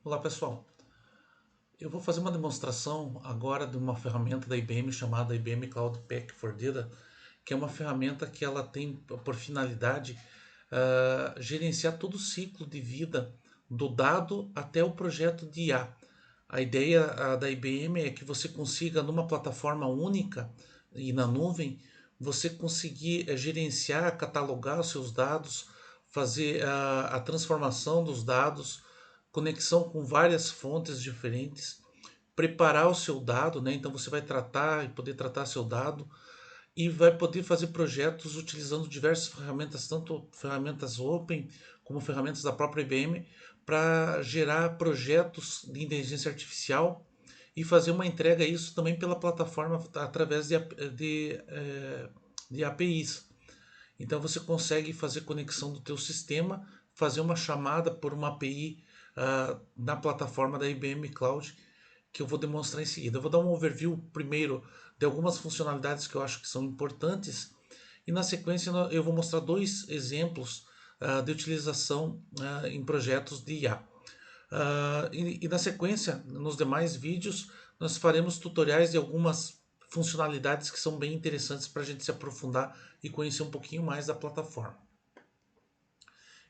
Olá pessoal, eu vou fazer uma demonstração agora de uma ferramenta da IBM chamada IBM Cloud Pak for Data, que é uma ferramenta que ela tem por finalidade gerenciar todo o ciclo de vida do dado até o projeto de IA. A ideia da IBM é que você consiga numa plataforma única e na nuvem, você conseguir gerenciar, catalogar os seus dados, fazer a transformação dos dados, conexão com várias fontes diferentes, preparar o seu dado, né? Então você vai tratar e poder tratar seu dado e vai poder fazer projetos utilizando diversas ferramentas, tanto ferramentas open como ferramentas da própria IBM, para gerar projetos de inteligência artificial e fazer uma entrega isso também pela plataforma através de APIs. Então você consegue fazer conexão do teu sistema, fazer uma chamada por uma API na plataforma da IBM Cloud, que eu vou demonstrar em seguida. Eu vou dar um overview primeiro de algumas funcionalidades que eu acho que são importantes e na sequência eu vou mostrar dois exemplos de utilização em projetos de IA. E na sequência, nos demais vídeos, nós faremos tutoriais de algumas funcionalidades que são bem interessantes para a gente se aprofundar e conhecer um pouquinho mais da plataforma.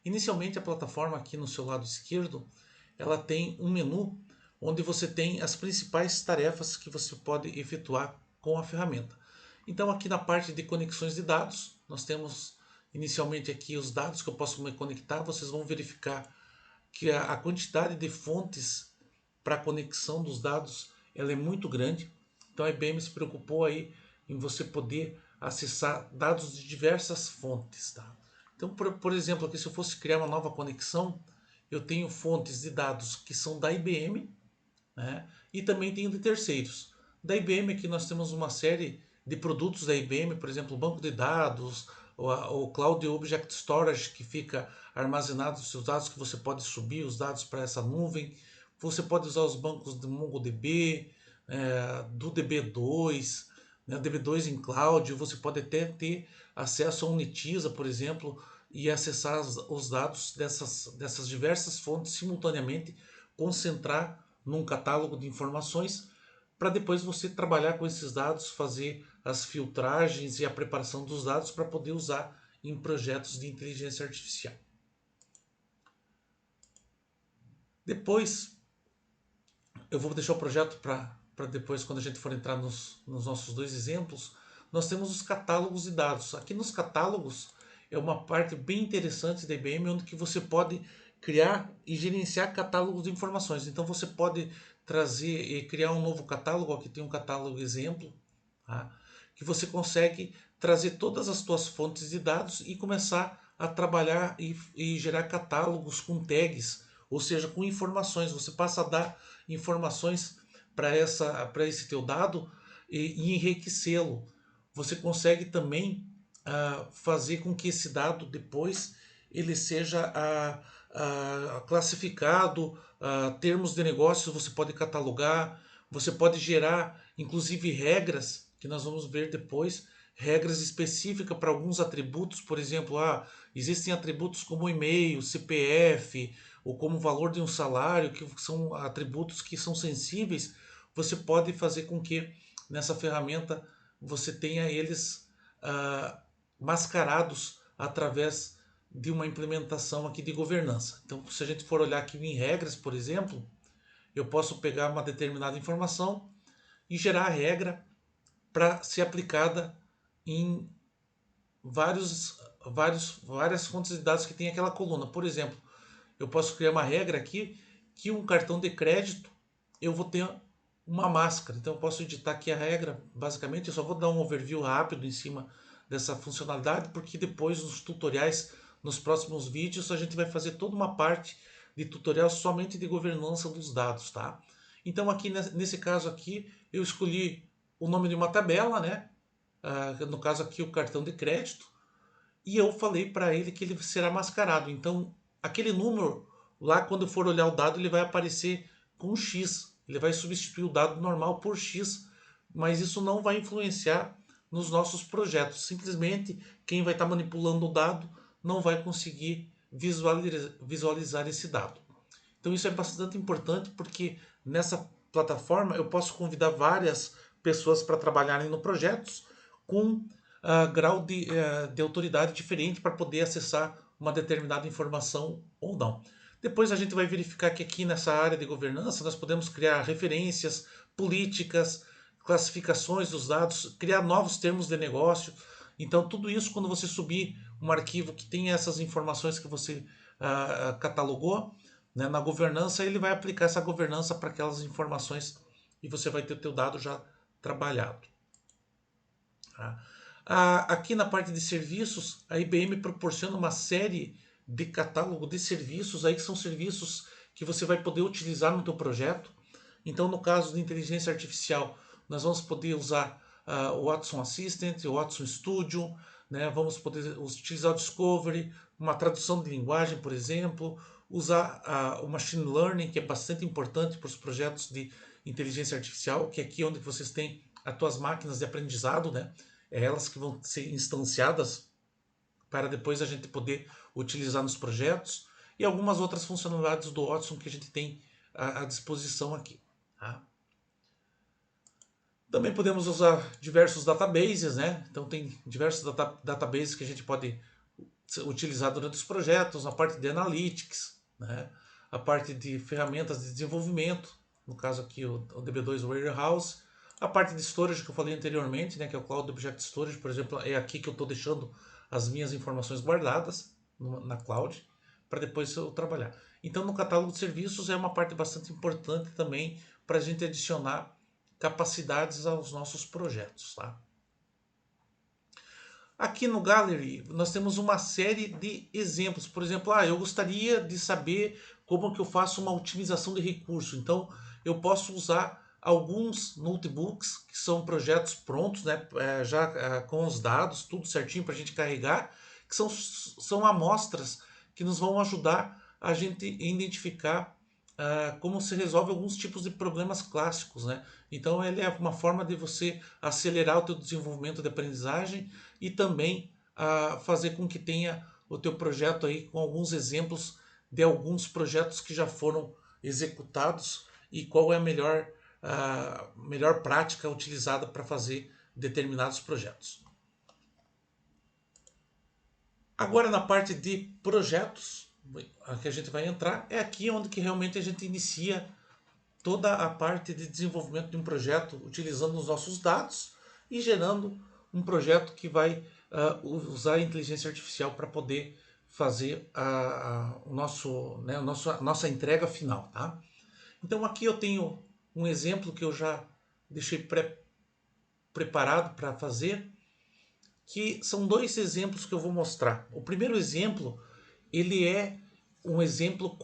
Inicialmente, a plataforma aqui no seu lado esquerdo, ela tem um menu onde você tem as principais tarefas que você pode efetuar com a ferramenta. Então aqui na parte de conexões de dados, nós temos inicialmente aqui os dados que eu posso me conectar. Vocês vão verificar que a quantidade de fontes para a conexão dos dados ela é muito grande. Então a IBM se preocupou aí em você poder acessar dados de diversas fontes. Tá? Então, por exemplo, aqui se eu fosse criar uma nova conexão, eu tenho fontes de dados que são da IBM, né? E também tenho de terceiros. Da IBM aqui nós temos uma série de produtos da IBM, por exemplo, o banco de dados, o Cloud Object Storage, que fica armazenado os seus dados, que você pode subir os dados para essa nuvem. Você pode usar os bancos do MongoDB, do DB2, né, DB2 em cloud. Você pode até ter acesso a Unitiza, por exemplo, e acessar os dados dessas diversas fontes simultaneamente, concentrar num catálogo de informações para depois você trabalhar com esses dados, fazer as filtragens e a preparação dos dados para poder usar em projetos de inteligência artificial. Depois, eu vou deixar o projeto para depois, quando a gente for entrar nos nossos dois exemplos. Nós temos os catálogos de dados. Aqui nos catálogos é uma parte bem interessante da IBM, onde que você pode criar e gerenciar catálogos de informações. Então você pode trazer e criar um novo catálogo. Aqui tem um catálogo exemplo, tá? Que você consegue trazer todas as suas fontes de dados e começar a trabalhar e gerar catálogos com tags, ou seja, com informações. Você passa a dar informações para esse teu dado e enriquecê-lo. Você consegue também fazer com que esse dado depois ele seja classificado, termos de negócio você pode catalogar, você pode gerar inclusive regras que nós vamos ver depois, regras específicas para alguns atributos. Por exemplo, existem atributos como e-mail, CPF ou como valor de um salário, que são atributos que são sensíveis. Você pode fazer com que nessa ferramenta você tenha eles mascarados através de uma implementação aqui de governança. Então, se a gente for olhar aqui em regras, por exemplo, eu posso pegar uma determinada informação e gerar a regra para ser aplicada em várias fontes de dados que tem aquela coluna. Por exemplo, eu posso criar uma regra aqui que um cartão de crédito eu vou ter uma máscara. Então eu posso editar aqui a regra. Basicamente, eu só vou dar um overview rápido em cima dessa funcionalidade, porque depois nos tutoriais, nos próximos vídeos, a gente vai fazer toda uma parte de tutorial somente de governança dos dados, tá? Então aqui nesse caso aqui, eu escolhi o nome de uma tabela, né? No caso aqui o cartão de crédito, e eu falei para ele que ele será mascarado. Então aquele número lá, quando eu for olhar o dado, ele vai aparecer com X. Ele vai substituir o dado normal por X, mas isso não vai influenciar nos nossos projetos. Simplesmente quem vai estar manipulando o dado não vai conseguir visualizar esse dado. Então isso é bastante importante porque nessa plataforma eu posso convidar várias pessoas para trabalharem no projetos com grau de autoridade diferente para poder acessar uma determinada informação ou não. Depois a gente vai verificar que aqui nessa área de governança nós podemos criar referências, políticas, classificações dos dados, criar novos termos de negócio. Então tudo isso quando você subir um arquivo que tem essas informações que você catalogou, né, na governança, ele vai aplicar essa governança para aquelas informações e você vai ter o teu dado já trabalhado. Tá? Aqui na parte de serviços, a IBM proporciona uma série de catálogo de serviços, aí que são serviços que você vai poder utilizar no teu projeto. Então, no caso de inteligência artificial, nós vamos poder usar o Watson Assistant, o Watson Studio, né? Vamos poder utilizar o Discovery, uma tradução de linguagem, por exemplo, usar o Machine Learning, que é bastante importante para os projetos de inteligência artificial, que é aqui onde vocês têm as tuas máquinas de aprendizado, né? É elas que vão ser instanciadas para depois a gente poder utilizar nos projetos e algumas outras funcionalidades do Watson que a gente tem à disposição aqui. Tá? Também podemos usar diversos databases, né? Então tem diversos databases que a gente pode utilizar durante os projetos, a parte de analytics, né? A parte de ferramentas de desenvolvimento, no caso aqui o DB2 Warehouse, a parte de storage que eu falei anteriormente, né? Que é o Cloud Object Storage, por exemplo, é aqui que eu estou deixando as minhas informações guardadas na cloud para depois eu trabalhar. Então no catálogo de serviços é uma parte bastante importante também para a gente adicionar capacidades aos nossos projetos, tá? Aqui no Gallery nós temos uma série de exemplos. Por exemplo, eu gostaria de saber como que eu faço uma otimização de recurso. Então eu posso usar alguns notebooks que são projetos prontos, né, já com os dados, tudo certinho para a gente carregar, que são amostras que nos vão ajudar a gente identificar como se resolve alguns tipos de problemas clássicos, né? Então ele é uma forma de você acelerar o teu desenvolvimento de aprendizagem e também fazer com que tenha o teu projeto aí com alguns exemplos de alguns projetos que já foram executados e qual é a melhor prática utilizada para fazer determinados projetos. Agora na parte de projetos, que a gente vai entrar, é aqui onde que realmente a gente inicia toda a parte de desenvolvimento de um projeto utilizando os nossos dados e gerando um projeto que vai usar a inteligência artificial para poder fazer a nossa entrega final. Tá? Então aqui eu tenho um exemplo que eu já deixei preparado para fazer, que são dois exemplos que eu vou mostrar. O primeiro exemplo, ele é um exemplo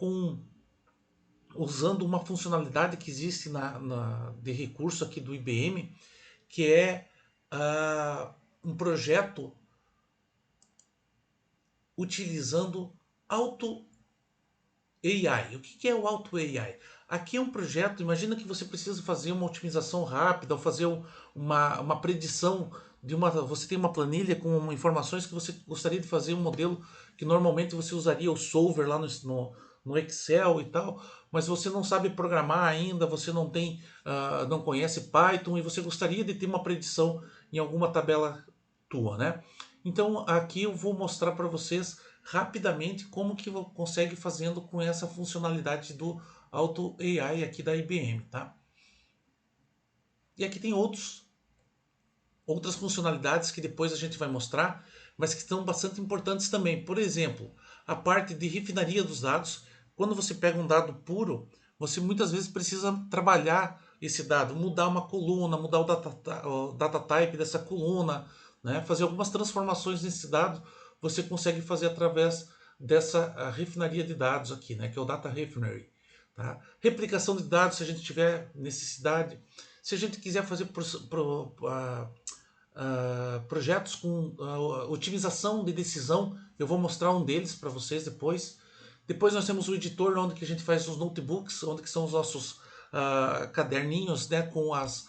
usando uma funcionalidade que existe de recurso aqui do IBM, que é um projeto utilizando Auto AI. O que é o Auto AI? Aqui é um projeto, imagina que você precisa fazer uma otimização rápida, ou fazer uma predição você tem uma planilha com informações que você gostaria de fazer um modelo que normalmente você usaria o solver lá no Excel e tal, mas você não sabe programar ainda, você não conhece Python e você gostaria de ter uma predição em alguma tabela tua, né? Então aqui eu vou mostrar para vocês rapidamente como que você consegue fazendo com essa funcionalidade do Auto AI aqui da IBM, tá? E aqui tem outras funcionalidades que depois a gente vai mostrar, mas que são bastante importantes também. Por exemplo, a parte de refinaria dos dados. Quando você pega um dado puro, você muitas vezes precisa trabalhar esse dado, mudar uma coluna, mudar o data type dessa coluna, né? Fazer algumas transformações nesse dado, você consegue fazer através dessa refinaria de dados aqui, né? Que é o Data Refinery. Tá? Replicação de dados, se a gente tiver necessidade. Se a gente quiser fazer projetos com otimização de decisão, eu vou mostrar um deles para vocês depois. Depois nós temos o editor, onde que a gente faz os notebooks, onde que são os nossos caderninhos, né, com as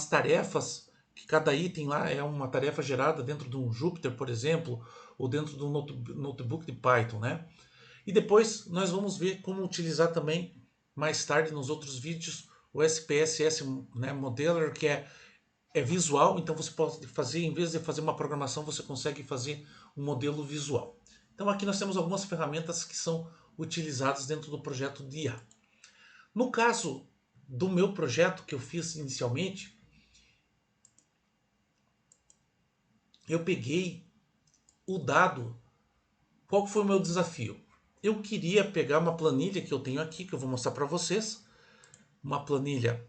tarefas, que cada item lá é uma tarefa gerada dentro de um Jupyter, por exemplo, ou dentro de um notebook de Python, né? E depois nós vamos ver como utilizar também, mais tarde nos outros vídeos, o SPSS, né, Modeler, que é visual, então você pode fazer, em vez de fazer uma programação, você consegue fazer um modelo visual. Então aqui nós temos algumas ferramentas que são utilizadas dentro do projeto de IA. No caso do meu projeto que eu fiz inicialmente, eu peguei o dado. Qual foi o meu desafio? Eu queria pegar uma planilha que eu tenho aqui, que eu vou mostrar para vocês, uma planilha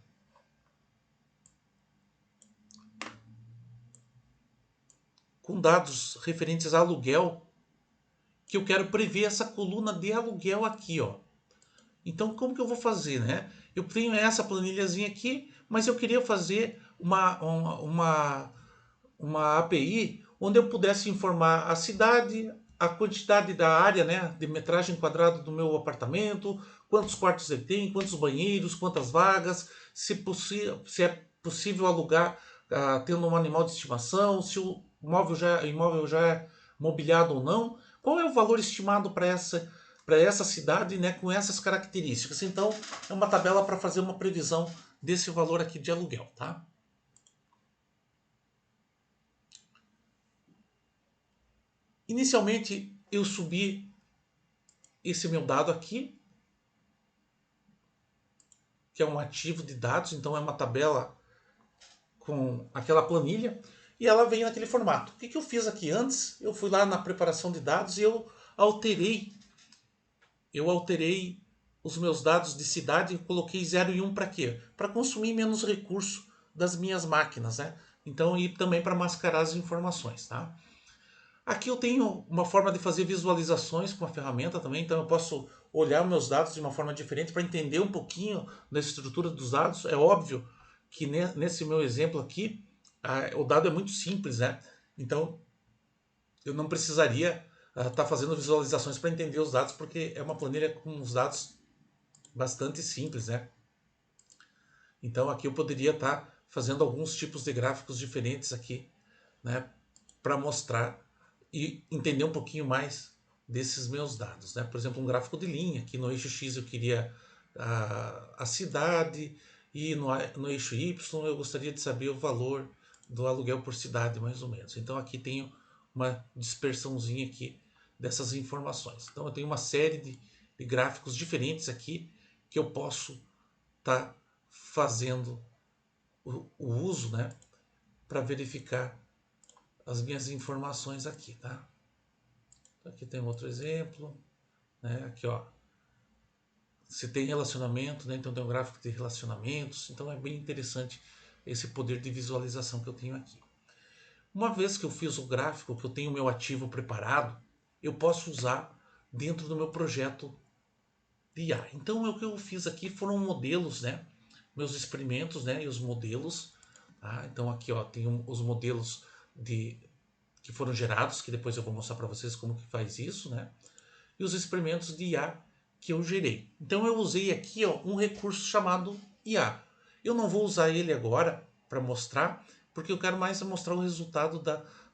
com dados referentes a aluguel, que eu quero prever essa coluna de aluguel aqui, ó. Então, como que eu vou fazer, né? Eu tenho essa planilhazinha aqui, mas eu queria fazer uma API onde eu pudesse informar a cidade, a quantidade da área, né, de metragem quadrada do meu apartamento, quantos quartos ele tem, quantos banheiros, quantas vagas, se é possível alugar tendo um animal de estimação, se o imóvel já é mobiliado ou não, qual é o valor estimado para essa cidade, né, com essas características. Então, é uma tabela para fazer uma previsão desse valor aqui de aluguel, tá? Inicialmente, eu subi esse meu dado aqui, que é um ativo de dados, então é uma tabela com aquela planilha, e ela vem naquele formato. O que eu fiz aqui antes? Eu fui lá na preparação de dados e eu alterei os meus dados de cidade e coloquei 0 e 1 para quê? Para consumir menos recurso das minhas máquinas, né? Então, e também para mascarar as informações, tá? Aqui eu tenho uma forma de fazer visualizações com a ferramenta também, então eu posso olhar meus dados de uma forma diferente para entender um pouquinho da estrutura dos dados. É óbvio que nesse meu exemplo aqui, o dado é muito simples, né? Então eu não precisaria estar fazendo visualizações para entender os dados, porque é uma planilha com os dados bastante simples, né? Então aqui eu poderia estar fazendo alguns tipos de gráficos diferentes aqui, né, para mostrar e entender um pouquinho mais desses meus dados, né? Por exemplo, um gráfico de linha, aqui no eixo X eu queria a cidade e no eixo Y eu gostaria de saber o valor do aluguel por cidade, mais ou menos. Então aqui tenho uma dispersãozinha aqui dessas informações. Então eu tenho uma série de gráficos diferentes aqui que eu posso estar fazendo o uso, né, para verificar as minhas informações aqui, tá? Aqui tem outro exemplo, né? Aqui, ó, se tem relacionamento, né? Então tem um gráfico de relacionamentos, então é bem interessante esse poder de visualização que eu tenho aqui. Uma vez que eu fiz o gráfico, que eu tenho o meu ativo preparado, eu posso usar dentro do meu projeto de IA. Então o que eu fiz aqui foram modelos, né? Meus experimentos, né? E os modelos, tá? Então aqui, ó, tem os modelos que foram gerados, que depois eu vou mostrar para vocês como que faz isso, né? E os experimentos de IA que eu gerei. Então eu usei aqui, ó, um recurso chamado IA. Eu não vou usar ele agora para mostrar, porque eu quero mais mostrar o resultado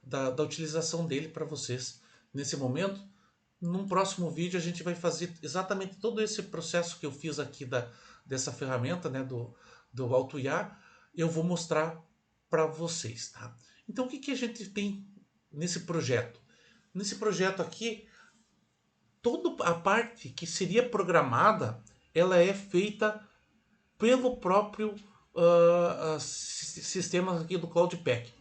da utilização dele para vocês nesse momento. Num próximo vídeo a gente vai fazer exatamente todo esse processo que eu fiz aqui dessa ferramenta, né, do Auto IA, eu vou mostrar para vocês, tá? Então o que a gente tem nesse projeto? Nesse projeto aqui, toda a parte que seria programada, ela é feita pelo próprio sistema aqui do Cloudpack.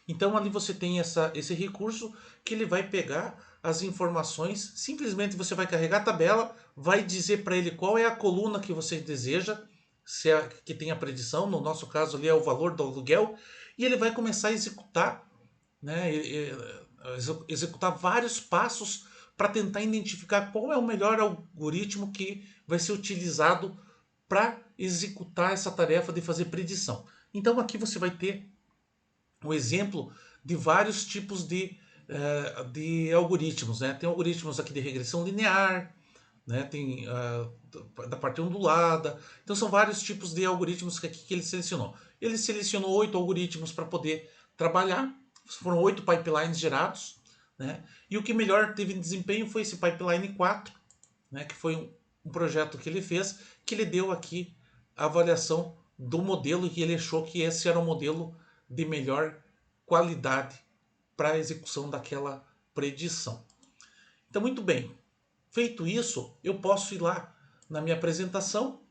Então ali você tem esse recurso que ele vai pegar as informações, simplesmente você vai carregar a tabela, vai dizer para ele qual é a coluna que você deseja, se é que tem a predição, no nosso caso ali é o valor do aluguel, e ele vai começar a executar, né, executar vários passos para tentar identificar qual é o melhor algoritmo que vai ser utilizado para executar essa tarefa de fazer predição. Então aqui você vai ter um exemplo de vários tipos de algoritmos, né? Tem algoritmos aqui de regressão linear, né? Tem da parte ondulada. Então são vários tipos de algoritmos que ele selecionou. Ele selecionou 8 algoritmos para poder trabalhar. Foram 8 pipelines gerados, né? E o que melhor teve desempenho foi esse pipeline 4, né, que foi um projeto que ele fez, que ele deu aqui a avaliação do modelo e ele achou que esse era o modelo de melhor qualidade para a execução daquela predição. Então, muito bem. Feito isso, eu posso ir lá na minha apresentação,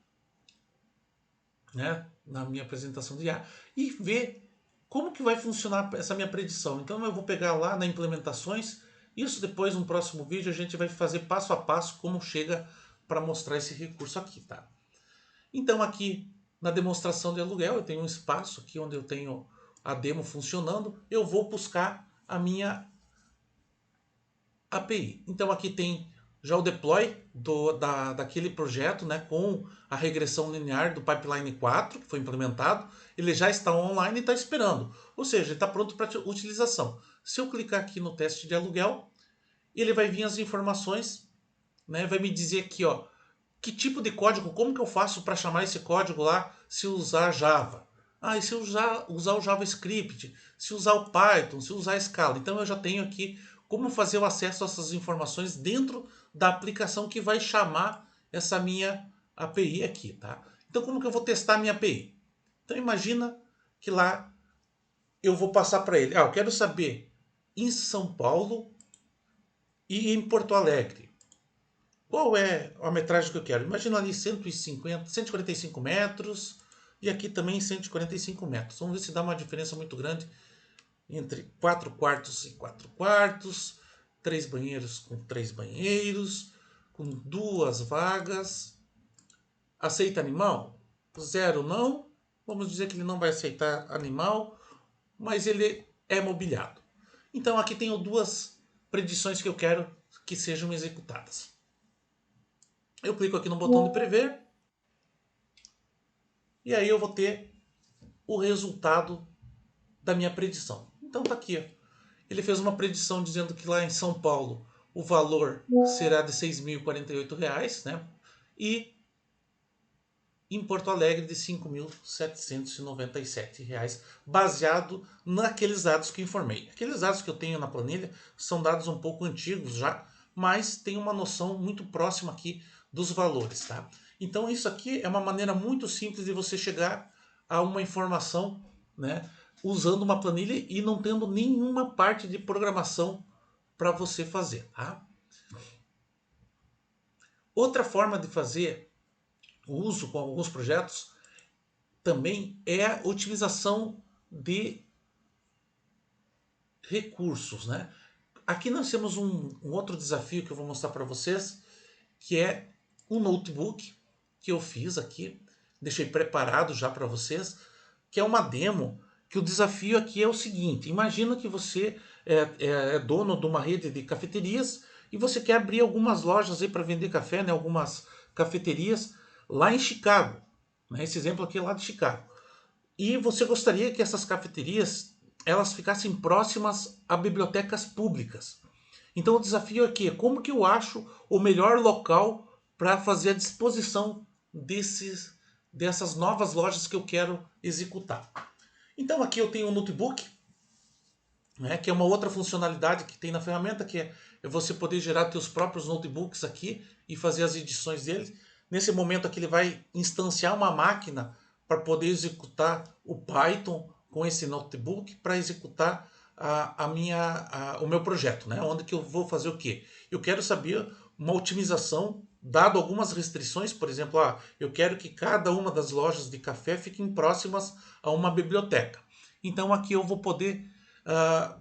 né, na minha apresentação de IA, e ver como que vai funcionar essa minha predição. Então eu vou pegar lá na implementações, isso depois no próximo vídeo a gente vai fazer passo a passo como chega para mostrar esse recurso aqui, tá? Então aqui na demonstração de aluguel eu tenho um espaço aqui onde eu tenho a demo funcionando, eu vou buscar a minha API. Então aqui tem já o deploy daquele projeto, né, com a regressão linear do Pipeline 4, que foi implementado. Ele já está online e está esperando. Ou seja, ele está pronto para utilização. Se eu clicar aqui no teste de aluguel, ele vai vir as informações, né, vai me dizer aqui, ó, que tipo de código, como que eu faço para chamar esse código lá se usar Java. Ah, e se eu usar o JavaScript, se usar o Python, se usar a Scala. Então eu já tenho aqui como fazer o acesso a essas informações dentro da aplicação que vai chamar essa minha API aqui, tá? Então como que eu vou testar a minha API? Então imagina que lá eu vou passar para ele, eu quero saber em São Paulo e em Porto Alegre. Qual é a metragem que eu quero? Imagina ali 150, 145 metros e aqui também 145 metros. Vamos ver se dá uma diferença muito grande entre 4 quartos e 4 quartos, 3 banheiros com 3 banheiros, com 2 vagas. Aceita animal? Zero não. Vamos dizer que ele não vai aceitar animal, mas ele é mobiliado. Então aqui tenho duas predições que eu quero que sejam executadas. Eu clico aqui no botão de prever e aí eu vou ter o resultado da minha predição. Então tá aqui, ó. Ele fez uma predição dizendo que lá em São Paulo o valor será de R$ 6.048, né? E em Porto Alegre de R$ 5.797, baseado naqueles dados que informei. Aqueles dados que eu tenho na planilha são dados um pouco antigos já, mas tem uma noção muito próxima aqui dos valores, tá? Então isso aqui é uma maneira muito simples de você chegar a uma informação, né, usando uma planilha e não tendo nenhuma parte de programação para você fazer, tá? Outra forma de fazer o uso com alguns projetos também é a otimização de recursos, né? Aqui nós temos um outro desafio que eu vou mostrar para vocês, que é um notebook que eu fiz aqui, deixei preparado já para vocês, que é uma demo, que o desafio aqui é o seguinte: imagina que você é dono de uma rede de cafeterias e você quer abrir algumas lojas aí para vender café, né? Algumas cafeterias lá em Chicago, né? Esse exemplo aqui é lá de Chicago. E você gostaria que essas cafeterias elas ficassem próximas a bibliotecas públicas. Então o desafio aqui é como que eu acho o melhor local para fazer a disposição dessas novas lojas que eu quero executar. Então aqui eu tenho um notebook, né, que é uma outra funcionalidade que tem na ferramenta, que é você poder gerar seus próprios notebooks aqui e fazer as edições deles. Nesse momento aqui ele vai instanciar uma máquina para poder executar o Python com esse notebook para executar o meu projeto, né? Onde que eu vou fazer o quê? Eu quero saber uma otimização, dado algumas restrições, por exemplo, eu quero que cada uma das lojas de café fiquem próximas a uma biblioteca. Então aqui eu vou poder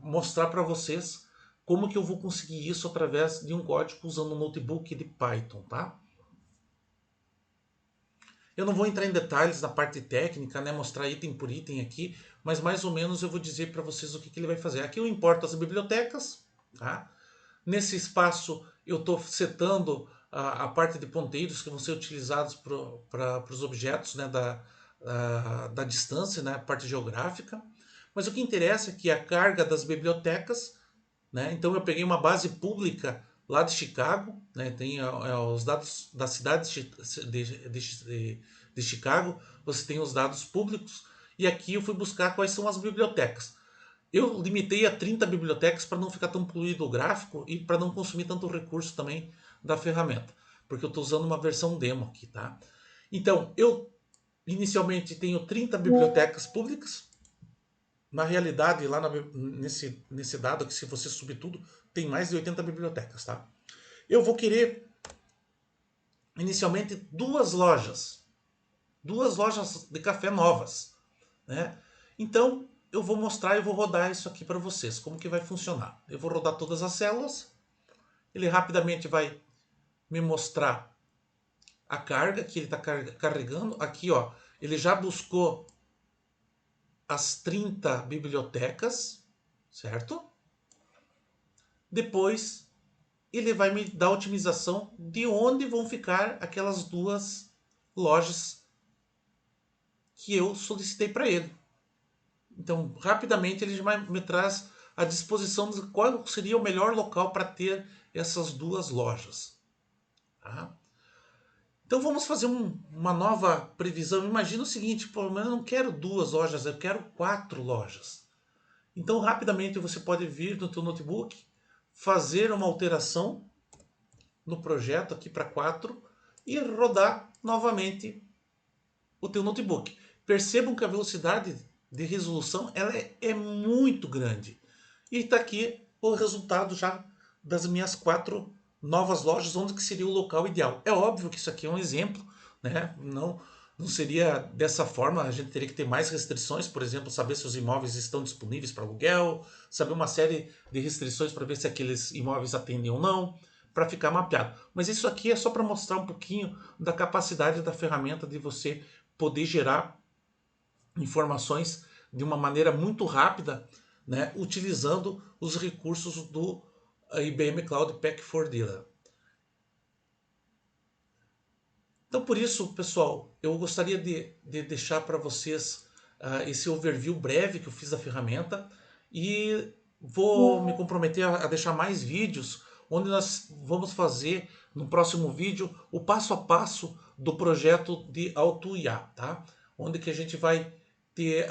mostrar para vocês como que eu vou conseguir isso através de um código usando um notebook de Python, tá? Eu não vou entrar em detalhes na parte técnica, né, mostrar item por item aqui, mas mais ou menos eu vou dizer para vocês o que ele vai fazer. Aqui eu importo as bibliotecas, tá? Nesse espaço eu estou setando a parte de ponteiros que vão ser utilizados para os objetos, né, da distância, né, a parte geográfica. Mas o que interessa é que a carga das bibliotecas, né, então eu peguei uma base pública lá de Chicago, né, tem os dados da cidade de Chicago, você tem os dados públicos, e aqui eu fui buscar quais são as bibliotecas. Eu limitei a 30 bibliotecas para não ficar tão poluído o gráfico e para não consumir tanto recurso também da ferramenta. porque eu estou usando uma versão demo aqui, tá? Então, eu inicialmente tenho 30 bibliotecas públicas. Na realidade, lá nesse dado aqui, se você subir tudo, tem mais de 80 bibliotecas, tá? Eu vou querer, inicialmente, duas lojas de café novas, né? Então, eu vou mostrar e vou rodar isso aqui para vocês, como que vai funcionar. Eu vou rodar todas as células, ele rapidamente vai me mostrar a carga que ele está carregando. Aqui, ó, ele já buscou as 30 bibliotecas, certo? Depois, ele vai me dar a otimização de onde vão ficar aquelas duas lojas que eu solicitei para ele. Então, rapidamente, ele já me traz a disposição de qual seria o melhor local para ter essas duas lojas. Tá? Então, vamos fazer uma nova previsão. Imagina o seguinte, pô, mas eu não quero duas lojas, eu quero 4 lojas. Então, rapidamente, você pode vir no teu notebook, fazer uma alteração no projeto aqui para 4 e rodar novamente o teu notebook. Percebam que a velocidade de resolução ela é muito grande. E está aqui o resultado já das minhas 4 novas lojas, onde que seria o local ideal. É óbvio que isso aqui é um exemplo, né? Não seria dessa forma, a gente teria que ter mais restrições, por exemplo, saber se os imóveis estão disponíveis para aluguel, saber uma série de restrições para ver se aqueles imóveis atendem ou não, para ficar mapeado. Mas isso aqui é só para mostrar um pouquinho da capacidade da ferramenta de você poder gerar informações de uma maneira muito rápida, né, utilizando os recursos do IBM Cloud Pak for Data. Então, por isso, pessoal, eu gostaria de deixar para vocês esse overview breve que eu fiz da ferramenta e vou me comprometer a deixar mais vídeos onde nós vamos fazer no próximo vídeo o passo a passo do projeto de AutoIA, tá? Onde que a gente vai ter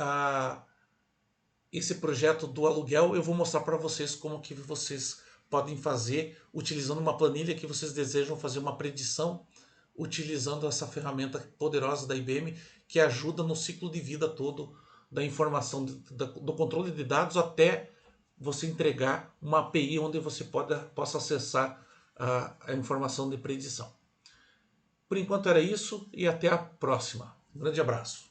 esse projeto do aluguel. Eu vou mostrar para vocês como que vocês podem fazer utilizando uma planilha que vocês desejam fazer uma predição utilizando essa ferramenta poderosa da IBM que ajuda no ciclo de vida todo da informação, do controle de dados até você entregar uma API onde você possa acessar a informação de predição. Por enquanto era isso e até a próxima. Um grande abraço.